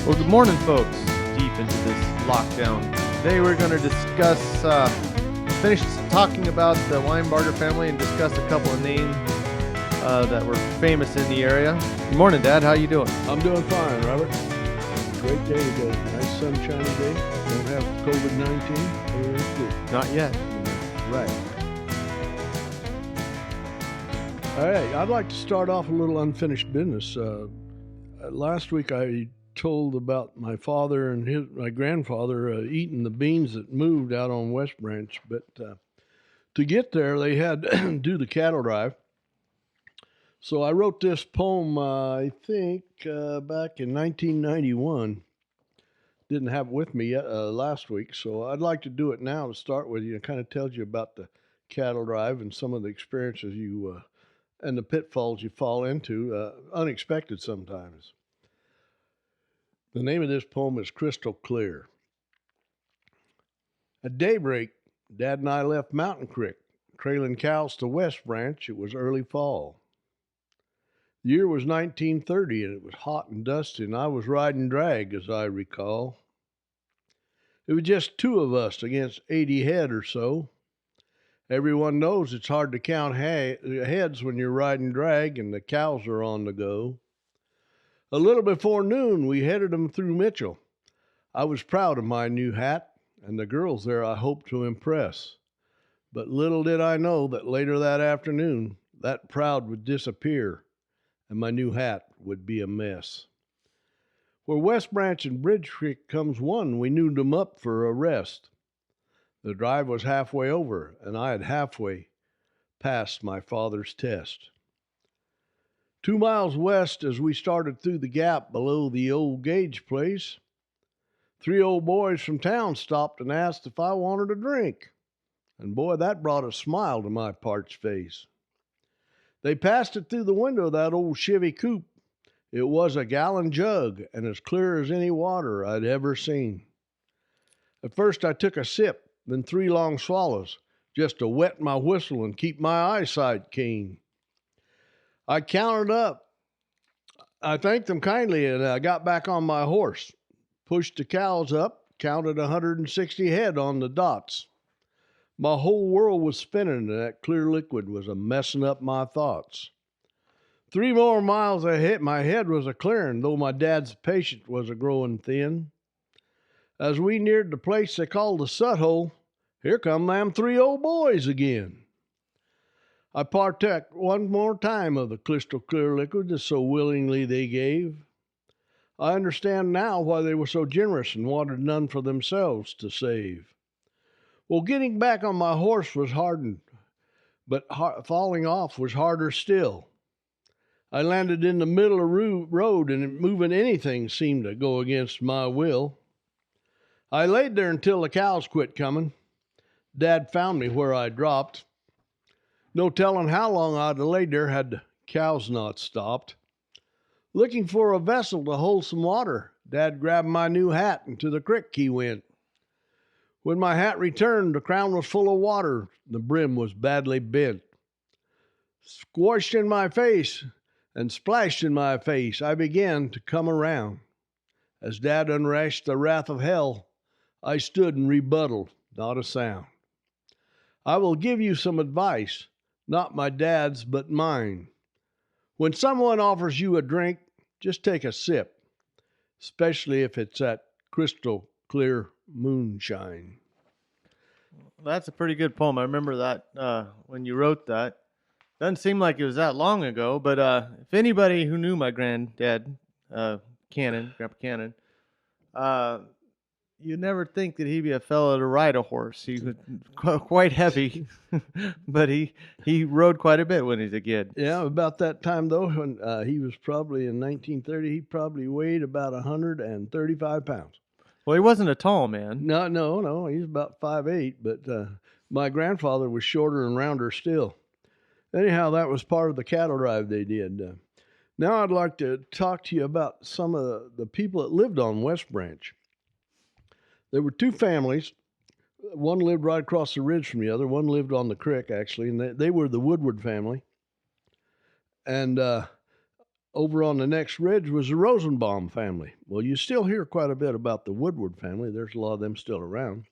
Well, good morning, folks. Deep into this lockdown. Today we're going to discuss, finish talking about the Weinbarger family and discuss a couple of names that were famous in the area. Good morning, Dad. How you doing? I'm doing fine, Robert. Great day today. Nice sunshiny day. Don't have COVID-19. Everything's good. Not yet. Right. All right. I'd like to start off a little unfinished business. Last week I told about my father and my grandfather eating the beans that moved out on West Branch, but to get there they had to do the cattle drive. So I wrote this poem, I think, back in 1991. Didn't have it with me yet, last week, so I'd like to do it now to start with. It kind of tells you about the cattle drive and some of the experiences and the pitfalls you fall into, unexpected sometimes. The name of this poem is Crystal Clear. At daybreak, Dad and I left Mountain Creek, trailing cows to West Branch. It was early fall. The year was 1930, and it was hot and dusty, and I was riding drag, as I recall. It was just two of us against 80 head or so. Everyone knows it's hard to count heads when you're riding drag and the cows are on the go. A little before noon, we headed them through Mitchell. I was proud of my new hat, and the girls there I hoped to impress. But little did I know that later that afternoon, that proud would disappear, and my new hat would be a mess. Where West Branch and Bridge Creek comes one, we kneed them up for a rest. The drive was halfway over, and I had halfway passed my father's test. 2 miles west as we started through the gap below the old Gage place, 3 old boys from town stopped and asked if I wanted a drink. And boy, that brought a smile to my parched face. They passed it through the window of that old Chevy coupe. It was a gallon jug and as clear as any water I'd ever seen. At first I took a sip, then 3 long swallows, just to wet my whistle and keep my eyesight keen. I counted up. I thanked them kindly and I got back on my horse, pushed the cows up, counted 160 head on the dots. My whole world was spinning and that clear liquid was a messing up my thoughts. 3 more miles ahead, my head was a clearing, though my dad's patience was a growing thin. As we neared the place they called the Sut Hole, here come them 3 old boys again. I partook one more time of the crystal clear liquid that so willingly they gave. I understand now why they were so generous and wanted none for themselves to save. Well, getting back on my horse was hardened, but falling off was harder still. I landed in the middle of the road, and moving anything seemed to go against my will. I laid there until the cows quit coming. Dad found me where I dropped. No telling how long I'd have laid there had the cows not stopped. Looking for a vessel to hold some water, Dad grabbed my new hat and to the creek he went. When my hat returned, the crown was full of water. The brim was badly bent. Squashed in my face and splashed in my face, I began to come around. As Dad unlashed the wrath of hell, I stood and rebutted, not a sound. I will give you some advice. Not my dad's, but mine. When someone offers you a drink, just take a sip, especially if it's that crystal clear moonshine. That's a pretty good poem. I remember that when you wrote that. Doesn't seem like it was that long ago, but if anybody who knew my granddad, Grandpa Cannon, you'd never think that he'd be a fellow to ride a horse. He was quite heavy, but he rode quite a bit when he was a kid. Yeah, about that time, though, when he was probably in 1930, he probably weighed about 135 pounds. Well, he wasn't a tall man. No, he's about 5'8", but my grandfather was shorter and rounder still. Anyhow, that was part of the cattle drive they did. Now I'd like to talk to you about some of the people that lived on West Branch. There were 2 families. One lived right across the ridge from the other. One lived on the creek, actually, and they were the Woodward family. And over on the next ridge was the Rosenbaum family. Well, you still hear quite a bit about the Woodward family. There's a lot of them still around.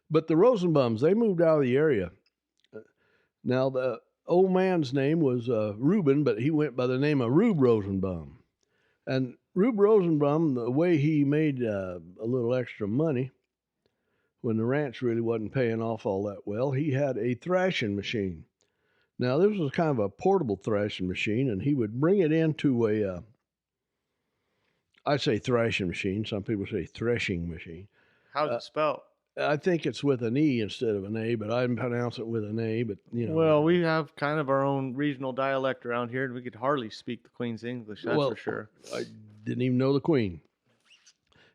But the Rosenbaums, they moved out of the area. Now, the old man's name was Reuben, but he went by the name of Rube Rosenbaum. And Rube Rosenbaum, the way he made a little extra money when the ranch really wasn't paying off all that well, he had a threshing machine. Now, this was kind of a portable threshing machine, and he would bring it into I say threshing machine. Some people say threshing machine. How's it spelled? I think it's with an E instead of an A, but I pronounce it with an A. But Well, we have kind of our own regional dialect around here, and we could hardly speak the Queen's English. That's for sure. I didn't even know the Queen.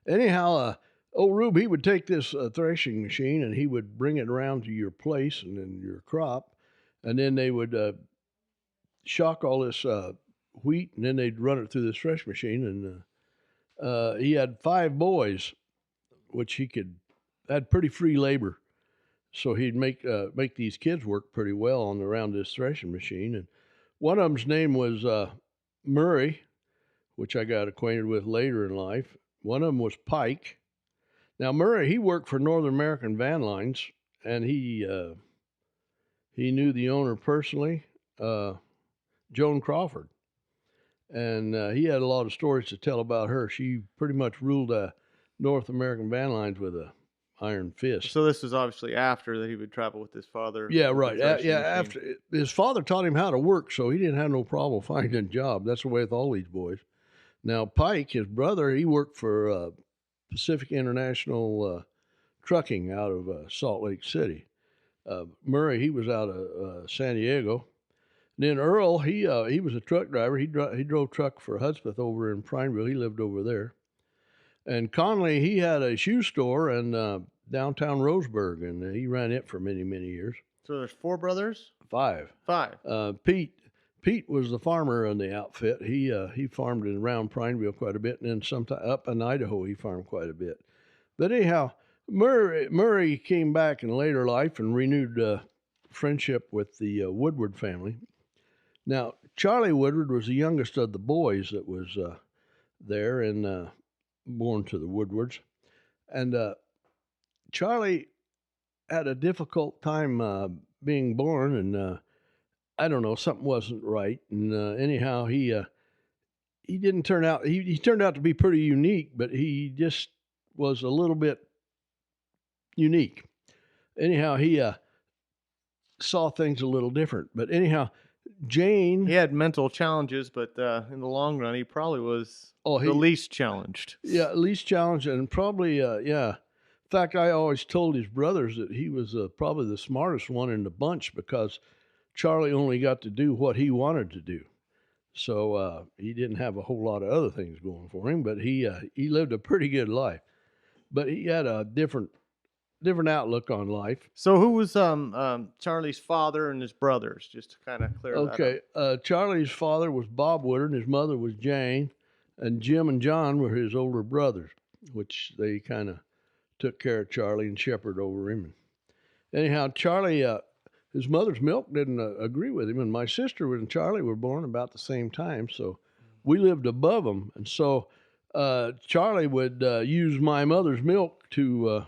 Anyhow, old Rube, he would take this threshing machine and he would bring it around to your place and then your crop, and then they would shock all this wheat, and then they'd run it through this thresh machine. And he had 5 boys, which he had pretty free labor, so he'd make these kids work pretty well around this threshing machine. And one of them's name was Murray, which I got acquainted with later in life. One of them was Pike. Now Murray, he worked for Northern American Van Lines, and he knew the owner personally, Joan Crawford, and he had a lot of stories to tell about her. She pretty much ruled North American Van Lines with a iron fist. So this was obviously after that he would travel with his father. Yeah, right. After his father taught him how to work, so he didn't have no problem finding a job. That's the way with all these boys. Now Pike, his brother, he worked for Pacific International Trucking out of Salt Lake City. Murray, he was out of San Diego. Then Earl, he was a truck driver. He drove truck for Hudspeth over in Prineville. He lived over there. And Conley, he had a shoe store in downtown Roseburg, and he ran it for many, many years. So there's 4 brothers? 5. Pete was the farmer in the outfit. He farmed around Prineville quite a bit, and then sometime up in Idaho he farmed quite a bit. But anyhow, Murray came back in later life and renewed friendship with the Woodward family. Now, Charlie Woodward was the youngest of the boys that was there and born to the Woodwards. And Charlie had a difficult time being born, and I don't know, something wasn't right. And anyhow, he didn't turn out, he turned out to be pretty unique, but he just was a little bit unique. Anyhow, he saw things a little different. But anyhow, Jane... He had mental challenges, but in the long run, he probably was the least challenged. Yeah, least challenged, and probably, yeah. In fact, I always told his brothers that he was probably the smartest one in the bunch, because Charlie only got to do what he wanted to do. So he didn't have a whole lot of other things going for him, but he lived a pretty good life. But he had a different outlook on life. So who was Charlie's father and his brothers, just to kind of clear that up? Okay, Charlie's father was Bob Woodward, and his mother was Jane, and Jim and John were his older brothers, which they kind of took care of Charlie and shepherded over him. Anyhow, Charlie, his mother's milk didn't agree with him, and my sister and Charlie were born about the same time, so we lived above them. And so Charlie would use my mother's milk to...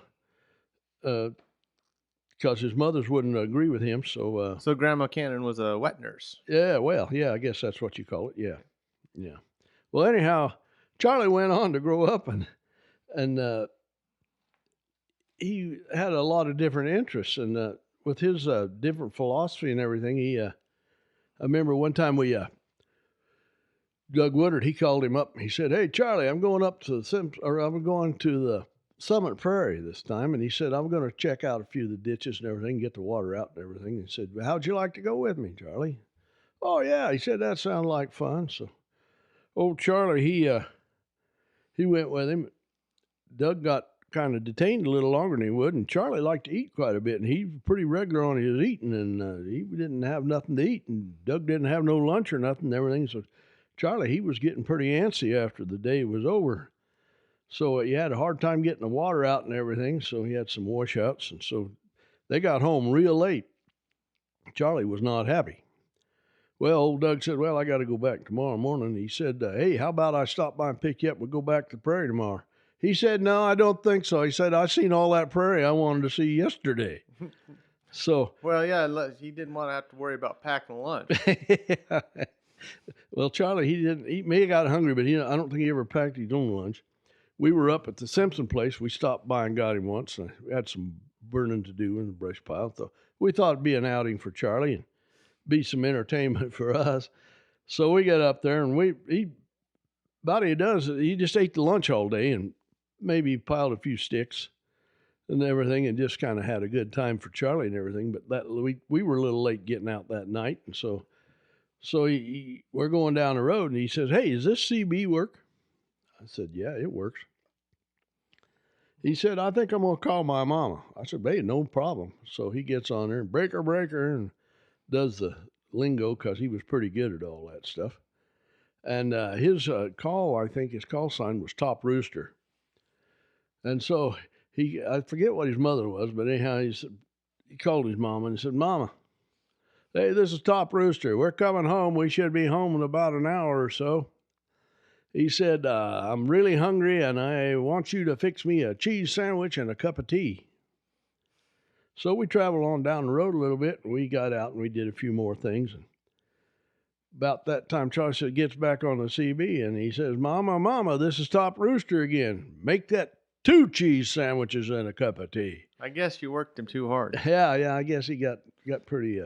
because his mother's wouldn't agree with him, so... So Grandma Cannon was a wet nurse. Yeah, well, yeah, I guess that's what you call it, yeah. Well, anyhow, Charlie went on to grow up, and he had a lot of different interests, and with his different philosophy and everything, I remember one time Doug Woodward, he called him up, and he said, "Hey, Charlie, I'm going to the Summit Prairie this time," and he said, "I'm going to check out a few of the ditches and everything, get the water out and everything." He said, "How'd you like to go with me, Charlie?" "Oh, yeah." He said, "That sounded like fun." So old Charlie, he went with him. Doug got kind of detained a little longer than he would, and Charlie liked to eat quite a bit, and he was pretty regular on his eating, and he didn't have nothing to eat, and Doug didn't have no lunch or nothing and everything. So Charlie, he was getting pretty antsy after the day was over. So he had a hard time getting the water out and everything, so he had some washouts, and so they got home real late. Charlie was not happy. Well, old Doug said, well, I got to go back tomorrow morning. He said, hey, how about I stop by and pick you up? We'll go back to the prairie tomorrow. He said, no, I don't think so. He said, I seen all that prairie I wanted to see yesterday. So, Well, yeah, he didn't want to have to worry about packing lunch. well, Charlie, he didn't. He may have got hungry, but I don't think he ever packed his own lunch. We were up at the Simpson place. We stopped by and got him once. And we had some burning to do in the brush pile. So we thought it'd be an outing for Charlie and be some entertainment for us. So we got up there, and he just ate the lunch all day and maybe piled a few sticks and everything, and just kind of had a good time for Charlie and everything. But we were a little late getting out that night, and so we're going down the road, and he says, "Hey, does this CB work?" I said, "Yeah, it works." He said, "I think I'm gonna call my mama." I said, "Hey, no problem." So he gets on there and breaker, and does the lingo because he was pretty good at all that stuff. And his call sign was Top Rooster. And so I forget what his mother was, but anyhow, he called his mama and he said, "Mama, hey, this is Top Rooster. We're coming home. We should be home in about an hour or so." He said, "I'm really hungry and I want you to fix me a cheese sandwich and a cup of tea." So we traveled on down the road a little bit, and we got out and we did a few more things. And about that time, Charlie gets back on the CB and he says, Mama, this is Top Rooster again. Make that 2 cheese sandwiches and a cup of tea." I guess you worked him too hard. Yeah, I guess he got pretty.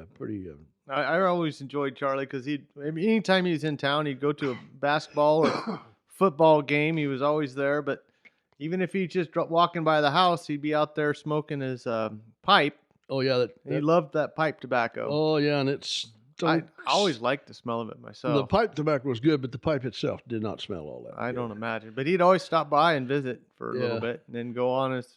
I always enjoyed Charlie because anytime he was in town, he'd go to a basketball or football game. He was always there. But even if he's just walking by the house, he'd be out there smoking his pipe. Oh yeah, he loved that pipe tobacco. Oh yeah, and I always liked the smell of it myself. The pipe tobacco was good, but the pipe itself did not smell all that. I don't imagine, but he'd always stop by and visit for a little bit, and then go on his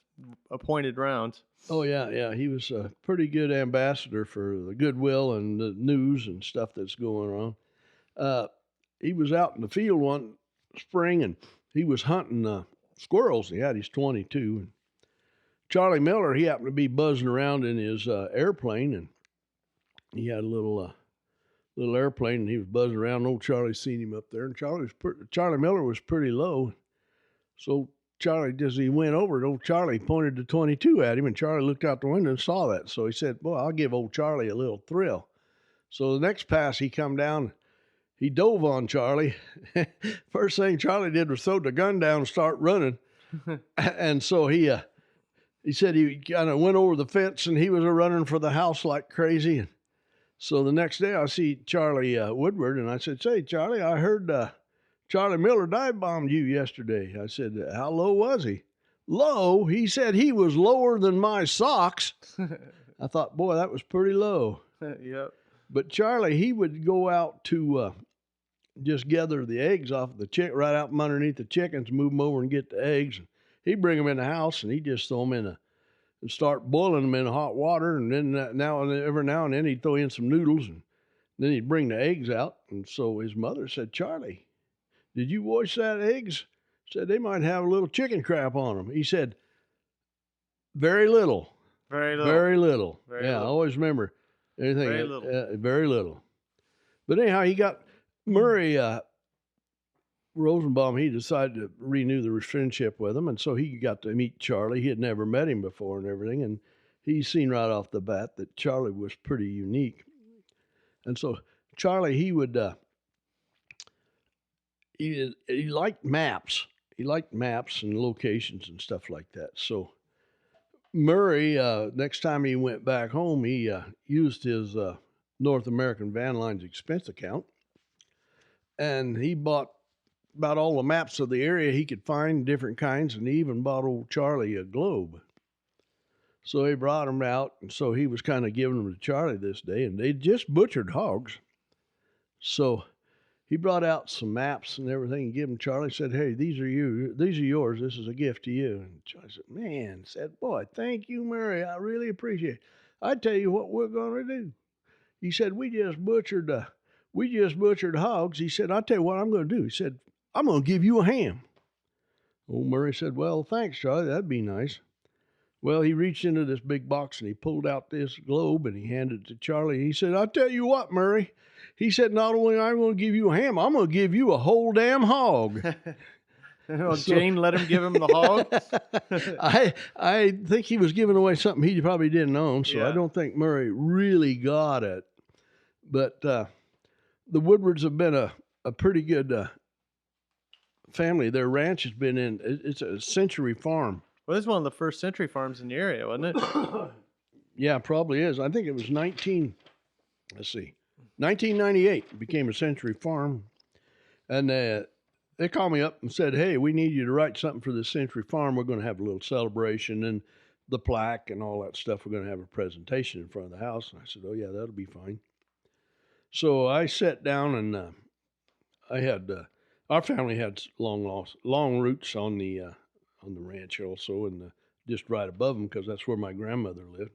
appointed rounds. Oh yeah, he was a pretty good ambassador for the goodwill and the news and stuff that's going on. He was out in the field one spring, and he was hunting squirrels. He had his .22. And Charlie Miller, he happened to be buzzing around in his airplane, and he had a little airplane, and he was buzzing around. Old Charlie seen him up there, and Charlie Miller was pretty low. So Charlie, as he went over, old Charlie pointed the .22 at him, and Charlie looked out the window and saw that. So he said, "Boy, I'll give old Charlie a little thrill." So the next pass, he come down, he dove on Charlie. First thing Charlie did was throw the gun down and start running. And so he said he kind of went over the fence, and he was running for the house like crazy. And so the next day, I see Charlie Woodward, and I said, "Say, Charlie, I heard Charlie Miller dive bombed you yesterday." I said, "How low was he?" "Low?" He said, "He was lower than my socks." I thought, boy, that was pretty low. Yep. But Charlie, he would go out to just gather the eggs off of the chicken, right out from underneath the chickens, move them over and get the eggs. And he'd bring them in the house, and he'd just throw them and start boiling them in hot water. And then every now and then he'd throw in some noodles, and then he'd bring the eggs out. And so his mother said, "Charlie, did you wash that eggs?" Said, "They might have a little chicken crap on them." He said, "Very little." Very little. Very little. Very yeah, little. I always remember anything. Very little. Very little. But anyhow, he got Murray Rosenbaum. He decided to renew the friendship with him, and so he got to meet Charlie. He had never met him before and everything, and he seen right off the bat that Charlie was pretty unique. And so Charlie, he would he liked maps. He liked maps and locations and stuff like that. So Murray, next time he went back home, he used his North American Van Lines expense account, and he bought about all the maps of the area he could find, different kinds, and he even bought old Charlie a globe. So he brought them out, and so he was kind of giving them to Charlie this day, and they just butchered hogs. So he brought out some maps and everything and gave them Charlie. Said, "Hey, these are yours. This is a gift to you." And Charlie said, "Boy, thank you, Murray. I really appreciate it. I tell you what we're going to do." He said, we just butchered hogs. He said, "I'll tell you what I'm going to do." He said, "I'm going to give you a ham." Old Murray said, "Well, thanks, Charlie. That'd be nice." Well, he reached into this big box and he pulled out this globe and he handed it to Charlie. He said, "I'll tell you what, Murray." He said, not only am I going to give you a ham, I'm going to give you a whole damn hog. Well, Jane let him give him the hog. I think he was giving away something he probably didn't own, so I Yeah. don't think Murray really got it. But the Woodwards have been a pretty good family. Their ranch has been it's a century farm. Well, this is one of the first century farms in the area, wasn't it? Yeah, probably is. I think it was 1998 it became a century farm. And they called me up and said, hey, we need you to write something for the century farm. We're going to have a little celebration and the plaque and all that stuff. We're going to have a presentation in front of the house. And I said, oh, yeah, that'll be fine. So I sat down and I had our family had long roots on the ranch also, and just right above them because that's where my grandmother lived,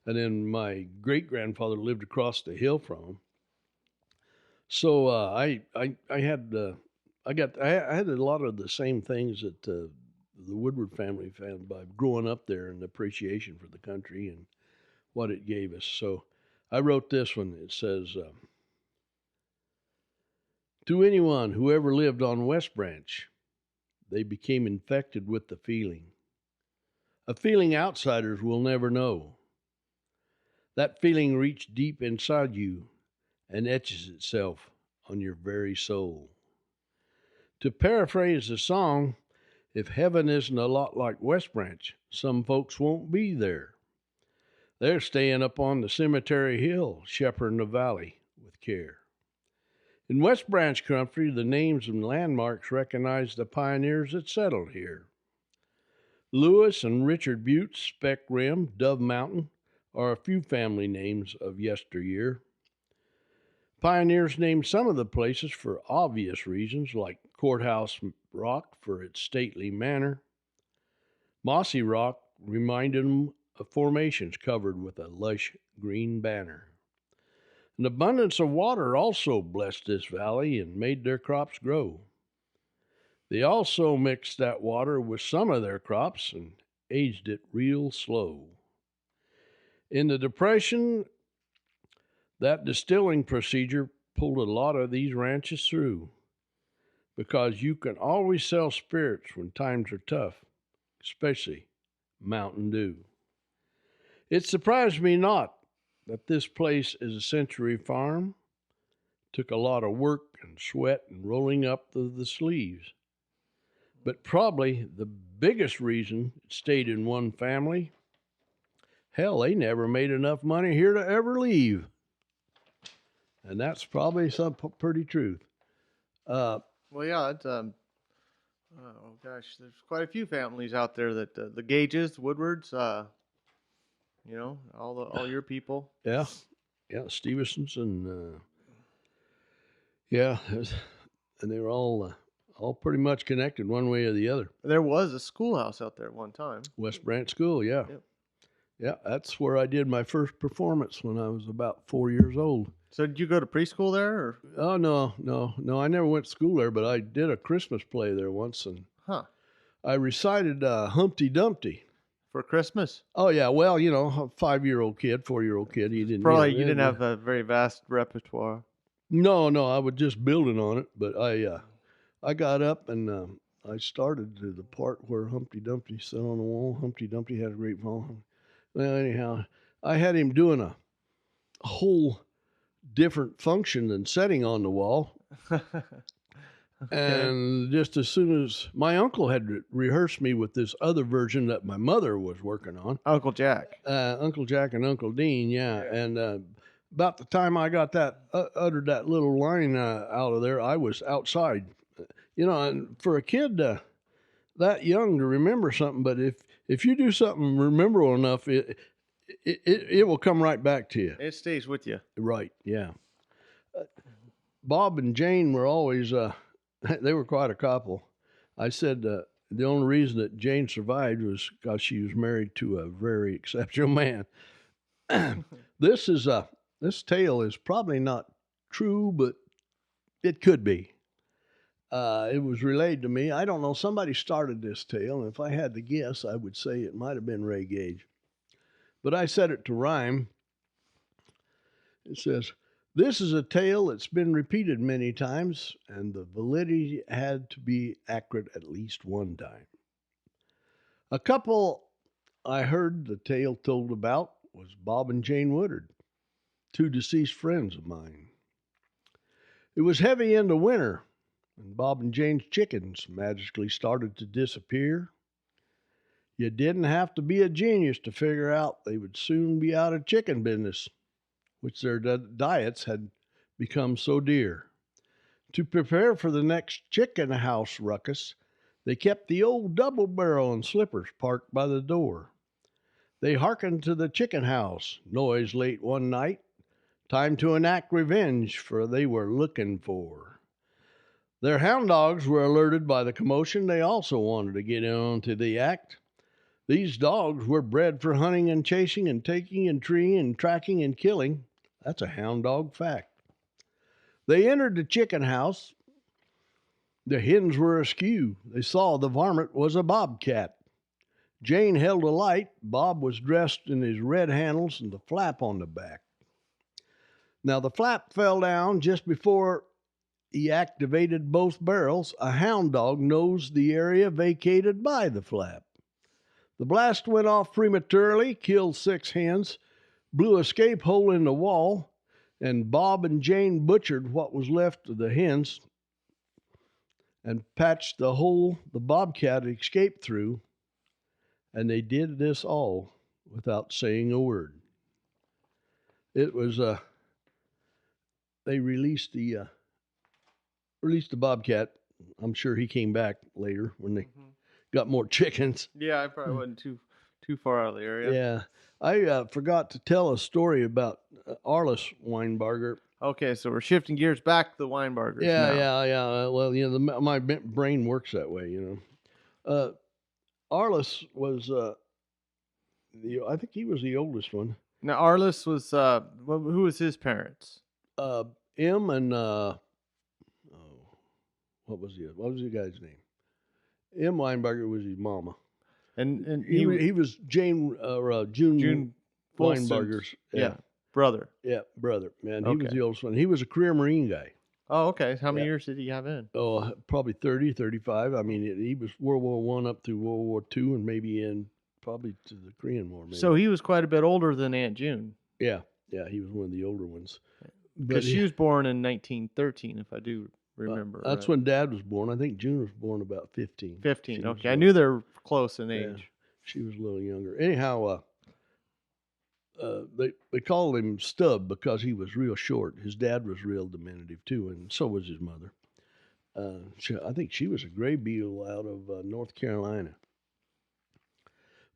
and then my great grandfather lived across the hill from them. So I had I had a lot of the same things that the Woodward family found by growing up there and the appreciation for the country and what it gave us. So I wrote this one. It says, to anyone who ever lived on West Branch, they became infected with the feeling. A feeling outsiders will never know. That feeling reached deep inside you and etches itself on your very soul. To paraphrase the song, if heaven isn't a lot like West Branch, some folks won't be there. They're staying up on the cemetery hill, shepherding the valley with care. In West Branch country, the names and landmarks recognize the pioneers that settled here. Lewis and Richard Butte, Speck Rim, Dove Mountain are a few family names of yesteryear. Pioneers named some of the places for obvious reasons, like Courthouse Rock for its stately manner. Mossy Rock reminded them of formations covered with a lush green banner. An abundance of water also blessed this valley and made their crops grow. They also mixed that water with some of their crops and aged it real slow. In the Depression, that distilling procedure pulled a lot of these ranches through because you can always sell spirits when times are tough, especially Mountain Dew. It surprised me not that this place is a century farm. Took a lot of work and sweat and rolling up the sleeves. But probably the biggest reason it stayed in one family, hell, they never made enough money here to ever leave. And that's probably some pretty truth. Well, yeah, it's oh gosh, there's quite a few families out there that the Gages, the Woodwards, all your people. Yeah, Stevensons and and they were all pretty much connected one way or the other. There was a schoolhouse out there at one time. West Branch School, yeah. Yep. Yeah, that's where I did my first performance when I was about 4 years old. So did you go to preschool there? Or? Oh, no. I never went to school there, but I did a Christmas play there once, and I recited Humpty Dumpty. For Christmas? Oh, yeah. Well, a 4-year-old kid. He didn't. Probably you didn't have a very vast repertoire. No, I was just building on it, but I got up and I started to the part where Humpty Dumpty sat on the wall. Humpty Dumpty had a great fall. Well, anyhow, I had him doing a whole different function than sitting on the wall. Okay. And just as soon as my uncle had rehearsed me with this other version that my mother was working on. Uncle Jack. Uncle Jack and Uncle Dean, yeah. And about the time I got that, uttered that little line out of there, I was outside. And for a kid that young to remember something, but if you do something memorable enough, it will come right back to you. It stays with you. Right, yeah. Bob and Jane were always, they were quite a couple. I said the only reason that Jane survived was because she was married to a very exceptional man. This tale is probably not true, but it could be. It was relayed to me. I don't know. Somebody started this tale, and if I had to guess, I would say it might have been Ray Gage. But I set it to rhyme. It says, This is a tale that's been repeated many times, and the validity had to be accurate at least one time. A couple I heard the tale told about was Bob and Jane Woodward, two deceased friends of mine. It was heavy into winter, and Bob and Jane's chickens magically started to disappear. You didn't have to be a genius to figure out they would soon be out of chicken business, which their diets had become so dear. To prepare for the next chicken house ruckus, they kept the old double barrel and slippers parked by the door. They hearkened to the chicken house noise late one night. Time to enact revenge, for they were looking for. Their hound dogs were alerted by the commotion. They also wanted to get in onto the act. These dogs were bred for hunting and chasing and taking and treeing and tracking and killing. That's a hound dog fact. They entered the chicken house. The hens were askew. They saw the varmint was a bobcat. Jane held a light. Bob was dressed in his red handles and the flap on the back. Now, the flap fell down just before he activated both barrels. A hound dog nosed the area vacated by the flap. The blast went off prematurely, killed 6 hens, blew a escape hole in the wall, and Bob and Jane butchered what was left of the hens and patched the hole the bobcat escaped through, and they did this all without saying a word. It was they released the bobcat. I'm sure he came back later when they got more chickens. Yeah, I probably wasn't too far out of the area. Yeah. I forgot to tell a story about Arliss Weinbarger. Okay, so we're shifting gears back to the Weinbargers now. Yeah. Well, my brain works that way, Arliss was, I think he was the oldest one. Now, Arliss was, who was his parents? M and, what was the guy's name? M. Weinbarger was his mama. And he was June Weinbarger's brother. Yeah, brother. Man, he was the oldest one. He was a career Marine guy. Oh, okay. How many years did he have in? Oh, probably 30, 35. I mean, he was World War I up through World War II, and maybe in probably to the Korean War. Maybe. So he was quite a bit older than Aunt June. Yeah, he was one of the older ones. Because she was born in 1913, if I do remember. That's when Dad was born. I think June was born about 15. 15, okay. I knew they were close in age. Yeah, she was a little younger. Anyhow, they called him Stub because he was real short. His dad was real diminutive too, and so was his mother. I think she was a gray beetle out of North Carolina.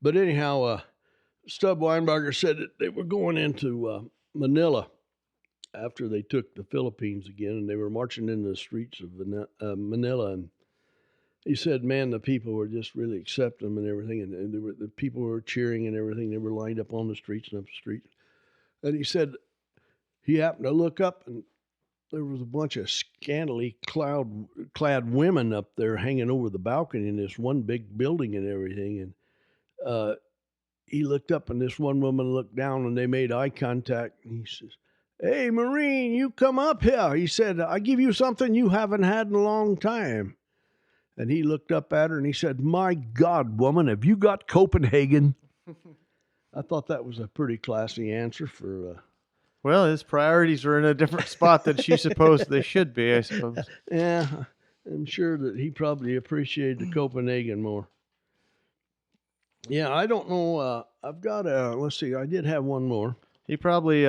But anyhow, Stub Weinbarger said that they were going into Manila after they took the Philippines again, and they were marching in the streets of Manila. And he said, man, the people were just really accepting them and everything, and the people were cheering and everything. They were lined up on the streets and up the streets. And he said he happened to look up, and there was a bunch of scantily clad women up there hanging over the balcony in this one big building and everything. And he looked up, and this one woman looked down, and they made eye contact. And he says, "Hey, Marine, you come up here." He said, "I give you something you haven't had in a long time." And he looked up at her and he said, "My God, woman, have you got Copenhagen?" I thought that was a pretty classy answer for... Well, his priorities were in a different spot than she supposed they should be, I suppose. Yeah, I'm sure that he probably appreciated the Copenhagen more. Yeah, I don't know. I've got let's see, I did have one more. He probably...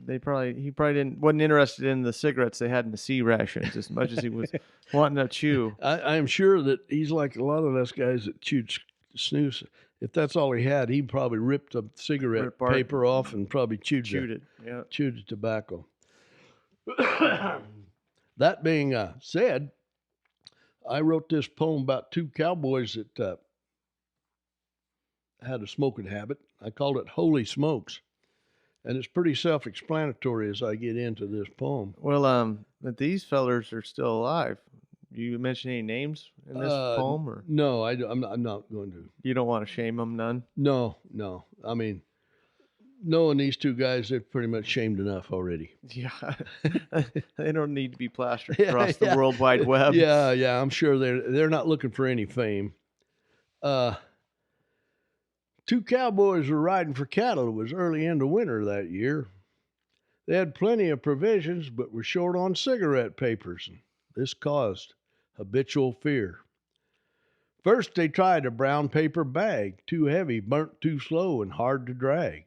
he probably wasn't interested in the cigarettes they had in the C rations as much as he was wanting to chew. I'm sure that he's like a lot of us guys that chewed snus. If that's all he had, he probably ripped the cigarette paper off and probably chewed it. Yeah, chewed the tobacco. That being said, I wrote this poem about 2 cowboys that had a smoking habit. I called it "Holy Smokes." And it's pretty self-explanatory as I get into this poem. Well, but these fellers are still alive. You mention any names in this poem? Or? No, I'm not going to. You don't want to shame them none? No. I mean, knowing these two guys, they're pretty much shamed enough already. Yeah, they don't need to be plastered Yeah, across the yeah. World Wide Web. Yeah. I'm sure they're not looking for any fame. Two cowboys were riding for cattle. It was early into winter that year. They had plenty of provisions, but were short on cigarette papers. And this caused habitual fear. First, they tried a brown paper bag, too heavy, burnt too slow, and hard to drag.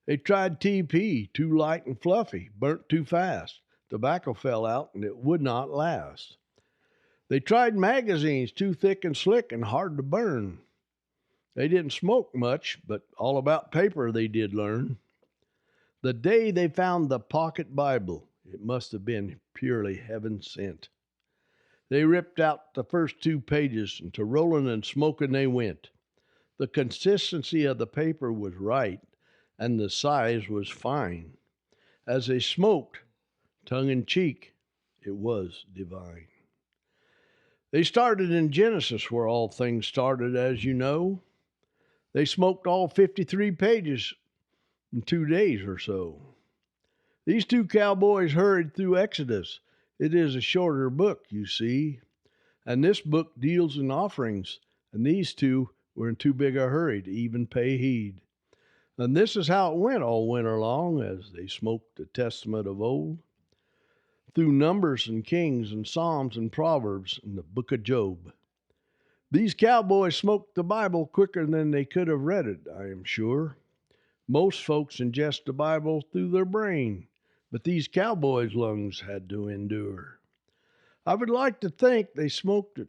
They tried TP, too light and fluffy, burnt too fast. Tobacco fell out, and it would not last. They tried magazines, too thick and slick and hard to burn. They didn't smoke much, but all about paper they did learn. The day they found the pocket Bible, it must have been purely heaven sent. They ripped out the first 2 pages, and to rolling and smoking they went. The consistency of the paper was right, and the size was fine. As they smoked, tongue in cheek, it was divine. They started in Genesis, where all things started, as you know. They smoked all 53 pages in 2 days or so. These two cowboys hurried through Exodus. It is a shorter book, you see, and this book deals in offerings, and these two were in too big a hurry to even pay heed. And this is how it went all winter long as they smoked the Testament of old, through Numbers and Kings and Psalms and Proverbs and the book of Job. These cowboys smoked the Bible quicker than they could have read it, I am sure. Most folks ingest the Bible through their brain, but these cowboys' lungs had to endure. I would like to think they smoked it,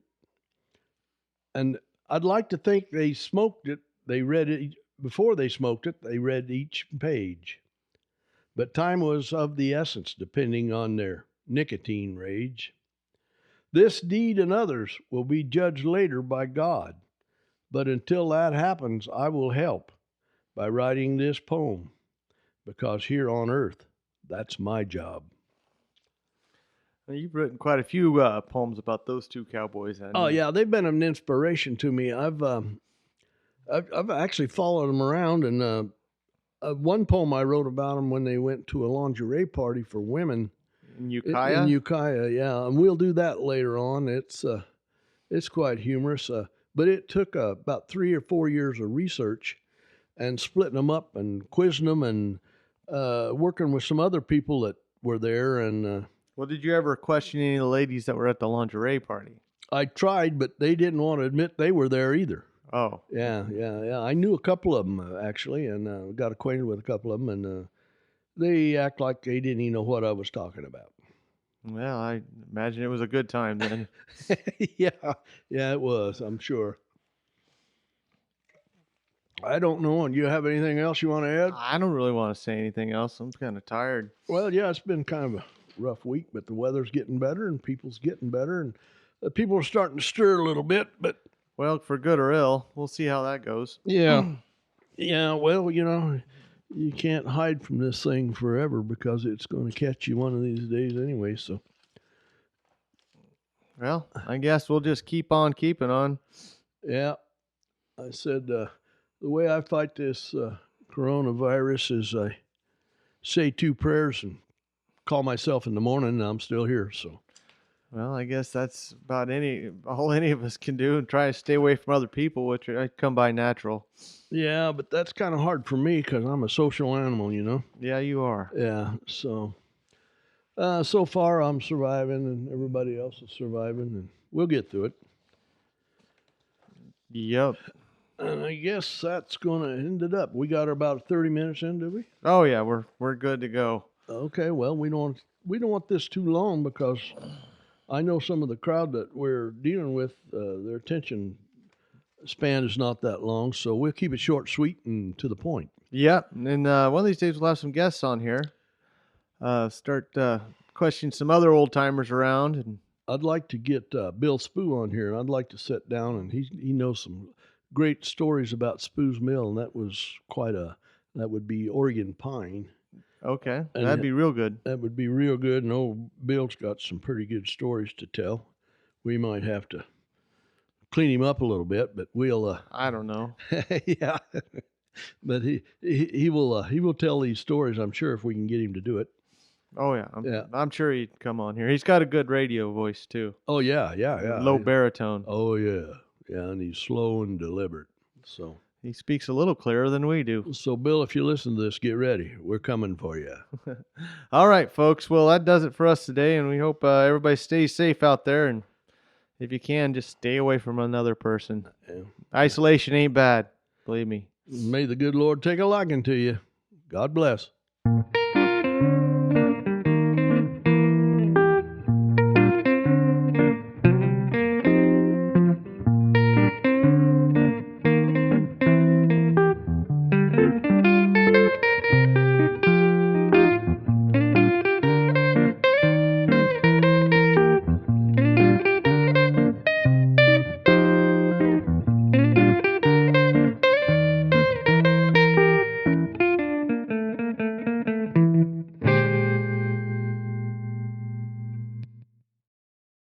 and I'd like to think they smoked it, they read it, before they smoked it, they read each page. But time was of the essence, depending on their nicotine rage. This deed and others will be judged later by God, but until that happens, I will help by writing this poem, because here on earth, that's my job. You've written quite a few poems about those two cowboys. Oh yeah, they've been an inspiration to me. I've actually followed them around, and one poem I wrote about them when they went to a lingerie party for women in Ukiah. In Ukiah, yeah, and we'll do that later on. It's quite humorous, but it took about 3 or 4 years of research and splitting them up and quizzing them and working with some other people that were there. And well, did you ever question any of the ladies that were at the lingerie party? I tried, but they didn't want to admit they were there either. Oh. Yeah. I knew a couple of them, actually, and got acquainted with a couple of them, and they act like they didn't even know what I was talking about. Well, I imagine it was a good time then. Yeah, it was, I'm sure. I don't know. And you have anything else you want to add? I don't really want to say anything else. I'm kind of tired. Well, yeah, it's been kind of a rough week, but the weather's getting better and people's getting better, and people are starting to stir a little bit, but... Well, for good or ill, we'll see how that goes. Yeah. Yeah, well, you can't hide from this thing forever because it's going to catch you one of these days anyway, so... Well, I guess we'll just keep on keeping on. Yeah. I said... the way I fight this coronavirus is I say 2 prayers and call myself in the morning, and I'm still here. So, well, I guess that's about all any of us can do, and try to stay away from other people, which I come by natural. Yeah, but that's kind of hard for me because I'm a social animal, Yeah, you are. Yeah, so so far I'm surviving, and everybody else is surviving, and we'll get through it. Yep. And I guess that's going to end it up. We got about 30 minutes in, did we? Oh yeah, we're good to go. Okay, well, we don't want this too long because I know some of the crowd that we're dealing with, their attention span is not that long, so we'll keep it short, sweet, and to the point. Yep, and one of these days we'll have some guests on here. Start questioning some other old timers around, and I'd like to get Bill Spoo on here, and I'd like to sit down, and he knows some great stories about Spoo's Mill, and that would be Oregon Pine. Okay, and that'd be real good. That would be real good, and old Bill's got some pretty good stories to tell. We might have to clean him up a little bit, but we'll... I don't know. Yeah. But he will tell these stories, I'm sure, if we can get him to do it. Oh yeah, Yeah. I'm sure he'd come on here. He's got a good radio voice too. Oh yeah. Low baritone. Oh yeah, and he's slow and deliberate. So He speaks a little clearer than we do. So Bill, if you listen to this, get ready. We're coming for you. All right, folks. Well, that does it for us today, and we hope everybody stays safe out there. And if you can, just stay away from another person. Yeah. Isolation ain't bad, believe me. May the good Lord take a liking to you. God bless.